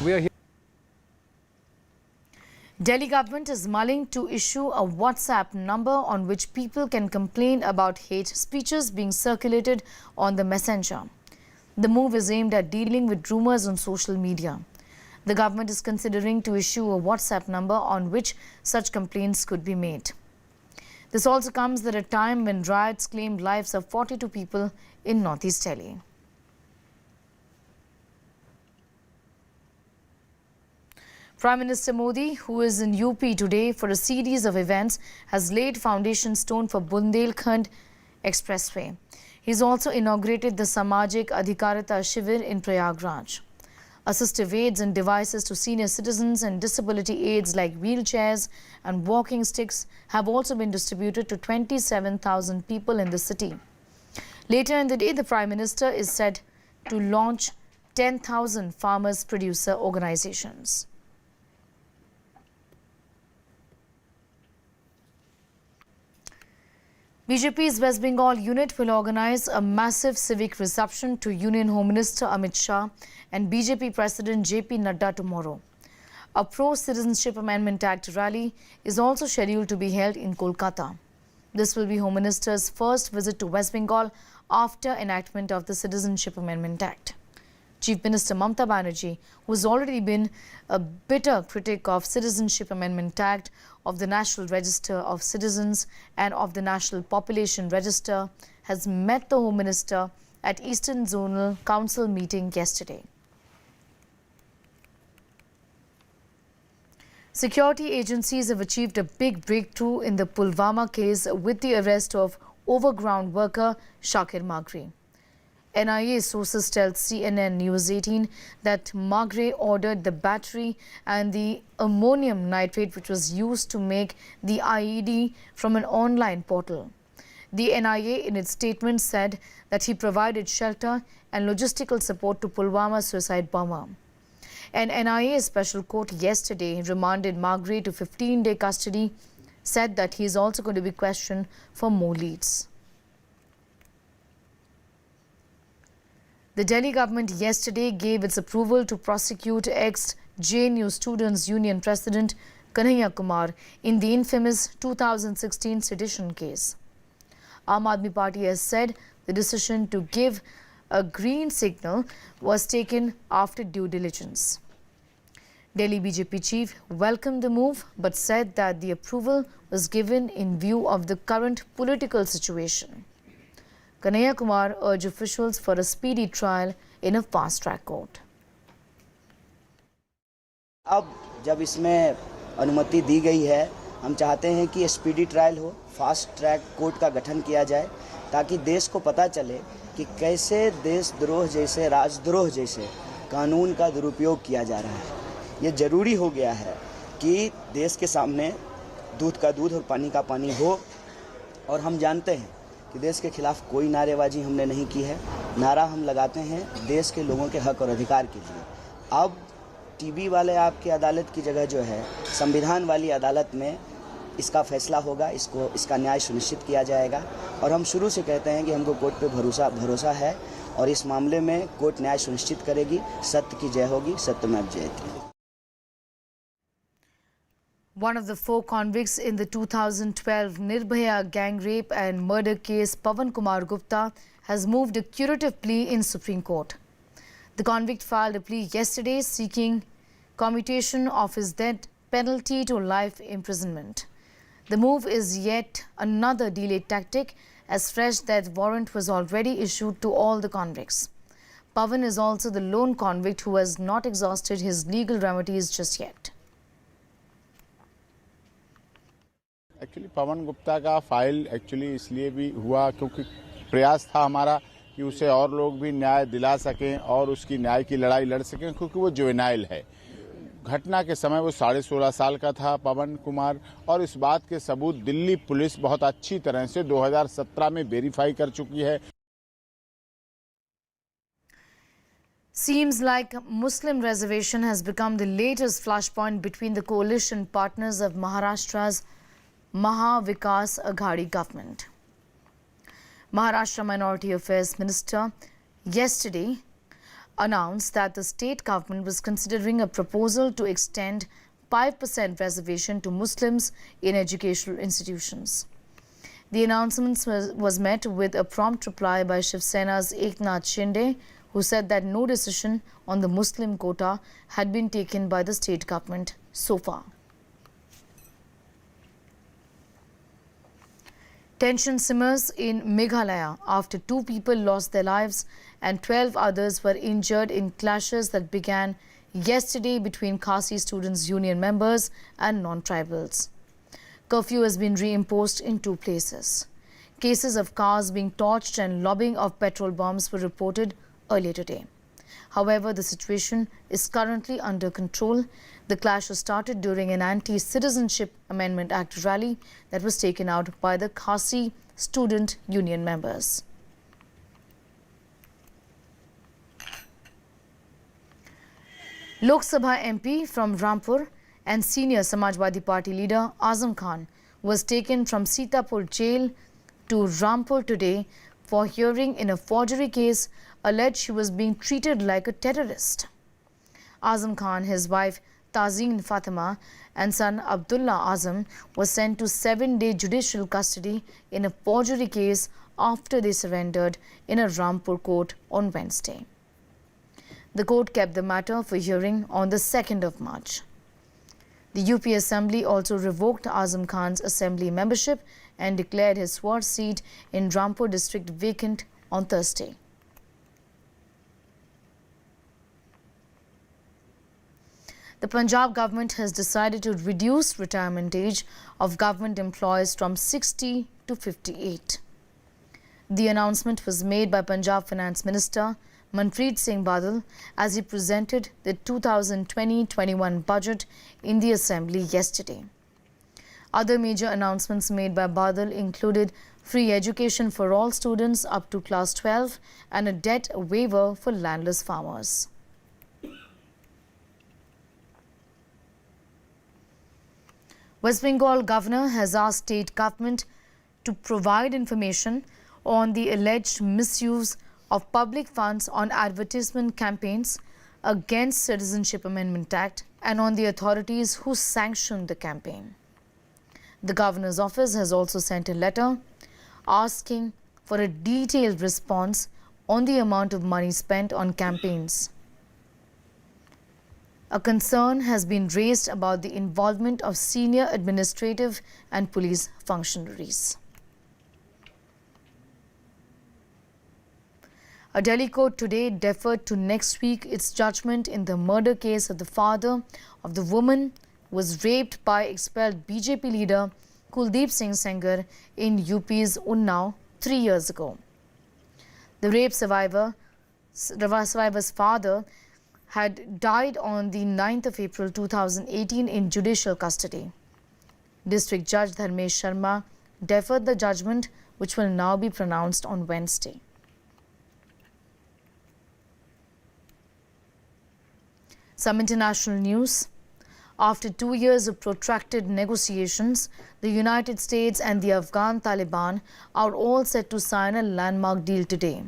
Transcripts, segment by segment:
We are here. Delhi government is mulling to issue a WhatsApp number on which people can complain about hate speeches being circulated on the messenger. The move is aimed at dealing with rumors on social media. The government is considering to issue a WhatsApp number on which such complaints could be made. This also comes at a time when riots claimed lives of 42 people in Northeast Delhi. Prime Minister Modi, who is in UP today for a series of events, has laid foundation stone for Bundelkhand Expressway. He's also inaugurated the Samajik Adhikarita Shivir in Prayagraj. Assistive aids and devices to senior citizens and disability aids like wheelchairs and walking sticks have also been distributed to 27,000 people in the city. Later in the day, the Prime Minister is said to launch 10,000 farmers-producer organizations. BJP's West Bengal unit will organize a massive civic reception to Union Home Minister Amit Shah and BJP President JP Nadda tomorrow. A pro-Citizenship Amendment Act rally is also scheduled to be held in Kolkata. This will be Home Minister's first visit to West Bengal after enactment of the Citizenship Amendment Act. Chief Minister Mamata Banerjee, who has already been a bitter critic of Citizenship Amendment Act, of the National Register of Citizens and of the National Population Register, has met the Home Minister at Eastern Zonal Council meeting yesterday. Security agencies have achieved a big breakthrough in the Pulwama case with the arrest of overground worker Shakir Magre. NIA sources tell CNN NEWS18 that Magre ordered the battery and the ammonium nitrate which was used to make the IED from an online portal. The NIA in its statement said that he provided shelter and logistical support to Pulwama suicide bomber. An NIA special court yesterday remanded Magre to 15-day custody, said that he is also going to be questioned for more leads. The Delhi government yesterday gave its approval to prosecute ex-JNU Students' Union President Kanhaiya Kumar in the infamous 2016 sedition case. Aam Aadmi Party has said the decision to give a green signal was taken after due diligence. Delhi BJP chief welcomed the move but said that the approval was given in view of the current political situation. Kanhaiya Kumar urged officials for a speedy trial in a fast-track court. अब जब इसमें अनुमति दी गई है, हम चाहते हैं कि स्पीडी ट्रायल हो, फास्ट ट्रैक कोर्ट का गठन किया जाए ताकि देश को पता चले कि कैसे देशद्रोह जैसे राजद्रोह जैसे कानून का दुरुपयोग किया जा रहा है। ये जरूरी हो गया है कि देश के सामने दूध का दूध और पानी का पानी हो, और हम जानते हैं कि देश के खिलाफ कोई नारेबाजी हमने नहीं की है। नारा हम लगाते हैं देश के लोगों के हक और अधिकार के लिए। अब टीवी वाले आपकी अदालत की जगह जो है संविधान वाली अदालत में इसका फैसला होगा, इसका न्याय सुनिश्चित किया जाएगा। और हम शुरू से कहते हैं कि हमको कोर्ट पे भरोसा है और इस मामले में कोर्ट न्याय सुनिश्चित करेगी। सत्य की जय होगी, सत्यमेव जयते। One of the 4 convicts in the 2012 NIRBHAYA gang rape and murder case, Pawan Kumar Gupta, has moved a curative plea in Supreme Court. The convict filed a plea yesterday seeking commutation of his death penalty to life imprisonment. The move is yet another delayed tactic, as fresh death warrant was already issued to all the convicts. Pawan is also the lone convict who has not exhausted his legal remedies just yet. Actually Pavan Gupta का file actually इसलिए भी हुआ क्योंकि प्रयास था हमारा कि उसे और लोग भी न्याय दिला सकें और उसकी न्याय की लड़ाई लड़ सकें, क्योंकि वो जुवेनाइल है। घटना के समय वो 16.5 साल का था पवन कुमार, और इस बात के सबूत दिल्ली पुलिस बहुत अच्छी तरह से 2017 में वेरीफाई कर चुकी है। Seems like Muslim reservation has become the latest flashpoint between the coalition partners of Maharashtra's Mahavikas Aghadi government. Maharashtra Minority Affairs Minister yesterday announced that the state government was considering a proposal to extend 5% reservation to Muslims in educational institutions. The announcement was met with a prompt reply by Shiv Sena's Eknath Shinde, who said that no decision on the Muslim quota had been taken by the state government so far. Tension simmers in Meghalaya after 2 people lost their lives and 12 others were injured in clashes that began yesterday between Khasi Students' Union members and non-tribals. Curfew has been reimposed in 2 places. Cases of cars being torched and lobbing of petrol bombs were reported earlier today. However, the situation is currently under control. The clash was started during an anti-Citizenship Amendment Act rally that was taken out by the Khasi Student Union members. Lok Sabha MP from Rampur and senior Samajwadi Party leader Azam Khan was taken from Sitapur jail to Rampur today for hearing in a forgery case alleged he was being treated like a terrorist. Azam Khan, his wife Tazeen Fatima and son Abdullah Azam was sent to 7-day judicial custody in a forgery case after they surrendered in a Rampur court on Wednesday. The court kept the matter for hearing on the 2nd of March. The UP Assembly also revoked Azam Khan's assembly membership and declared his SOAR seat in Rampur district vacant on Thursday. The Punjab government has decided to reduce retirement age of government employees from 60 to 58. The announcement was made by Punjab Finance Minister Manpreet Singh Badal as he presented the 2020-21 budget in the Assembly yesterday. Other major announcements made by Badal included free education for all students up to class 12 and a debt waiver for landless farmers. West Bengal governor has asked state government to provide information on the alleged misuse of public funds on advertisement campaigns against Citizenship Amendment Act and on the authorities who sanctioned the campaign. The governor's office has also sent a letter asking for a detailed response on the amount of money spent on campaigns. A concern has been raised about the involvement of senior administrative and police functionaries. A Delhi court today deferred to next week its judgment in the murder case of the father of the woman who was raped by expelled BJP leader Kuldeep Singh Sengar in UP's Unnao 3 years ago. The rape survivor's father had died on the 9th of April 2018 in judicial custody. District Judge Dharmesh Sharma deferred the judgment, which will now be pronounced on Wednesday. Some international news. After 2 years of protracted negotiations, the United States and the Afghan Taliban are all set to sign a landmark deal today.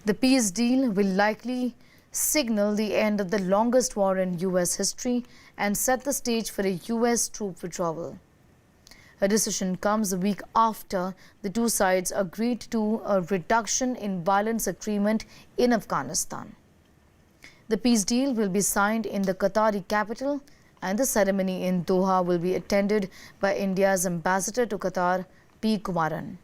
The peace deal will likely signal the end of the longest war in U.S. history and set the stage for a U.S. troop withdrawal. A decision comes a week after the two sides agreed to a reduction in violence agreement in Afghanistan. The peace deal will be signed in the Qatari capital and the ceremony in Doha will be attended by India's ambassador to Qatar, P. Kumaran.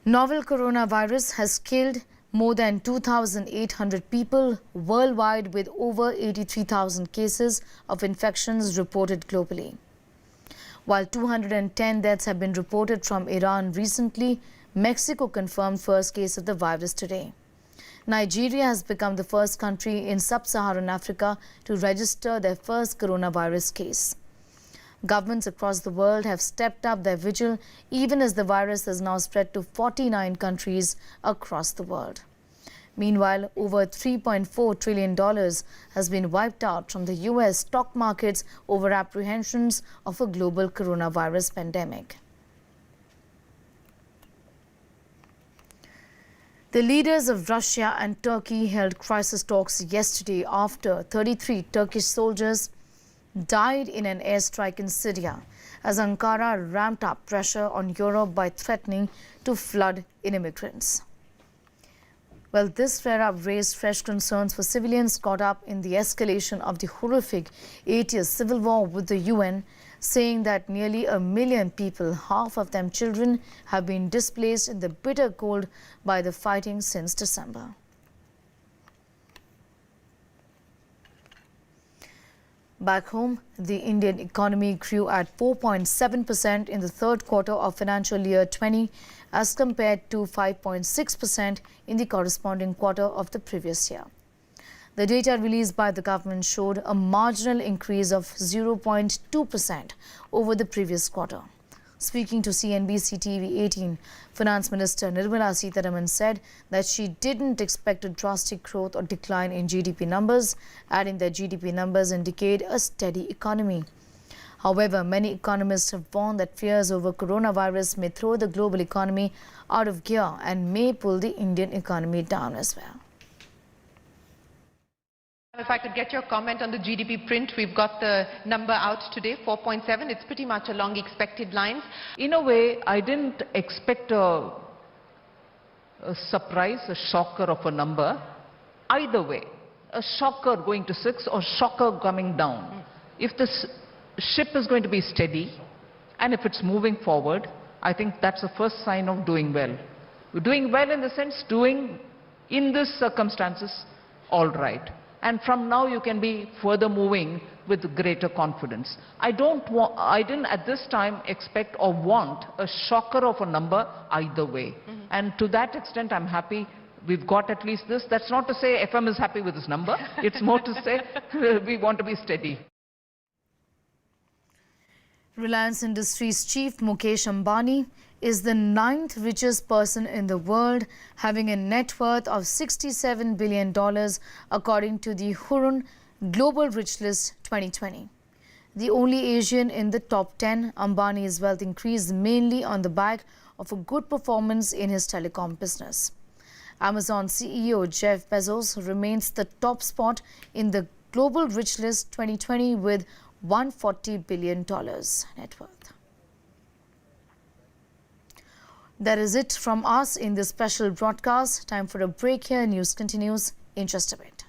Novel coronavirus has killed more than 2,800 people worldwide with over 83,000 cases of infections reported globally. While 210 deaths have been reported from Iran recently, Mexico confirmed first case of the virus today. Nigeria has become the first country in sub-Saharan Africa to register their first coronavirus case. Governments across the world have stepped up their vigil even as the virus has now spread to 49 countries across the world. Meanwhile, over $3.4 trillion has been wiped out from the U.S. stock markets over apprehensions of a global coronavirus pandemic. The leaders of Russia and Turkey held crisis talks yesterday after 33 Turkish soldiers died in an airstrike in Syria, as Ankara ramped up pressure on Europe by threatening to flood in immigrants. Well, this flare-up raised fresh concerns for civilians caught up in the escalation of the horrific 8-year civil war, with the UN saying that nearly 1 million people, half of them children, have been displaced in the bitter cold by the fighting since December. Back home, the Indian economy grew at 4.7% in the third quarter of financial year 20 as compared to 5.6% in the corresponding quarter of the previous year. The data released by the government showed a marginal increase of 0.2% over the previous quarter. Speaking to CNBC TV 18, Finance Minister NIRBHAYA Sitaraman said that she didn't expect a drastic growth or decline in GDP numbers, adding that GDP numbers indicate a steady economy. However, many economists have warned that fears over coronavirus may throw the global economy out of gear and may pull the Indian economy down as well. If I could get your comment on the GDP print, we've got the number out today, 4.7. It's pretty much along expected lines. In a way, I didn't expect a surprise, a shocker of a number. Either way, a shocker going to 6 or shocker coming down. If this ship is going to be steady and if it's moving forward, I think that's the first sign of doing well. Doing well in the sense doing in these circumstances all right. And from now you can be further moving with greater confidence. I didn't at this time expect or want a shocker of a number either way. And to that extent I'm happy we've got at least this. That's not to say FM is happy with this number. It's more to say we want to be steady. Reliance Industries chief Mukesh Ambani is the 9th richest person in the world, having a net worth of $67 billion according to the Hurun Global Rich List 2020. The only Asian in the top 10, Ambani's wealth increased mainly on the back of a good performance in his telecom business. Amazon CEO Jeff Bezos remains the top spot in the Global Rich List 2020 with $140 billion net worth. That is it from us in this special broadcast. Time for a break here. News continues in just a bit.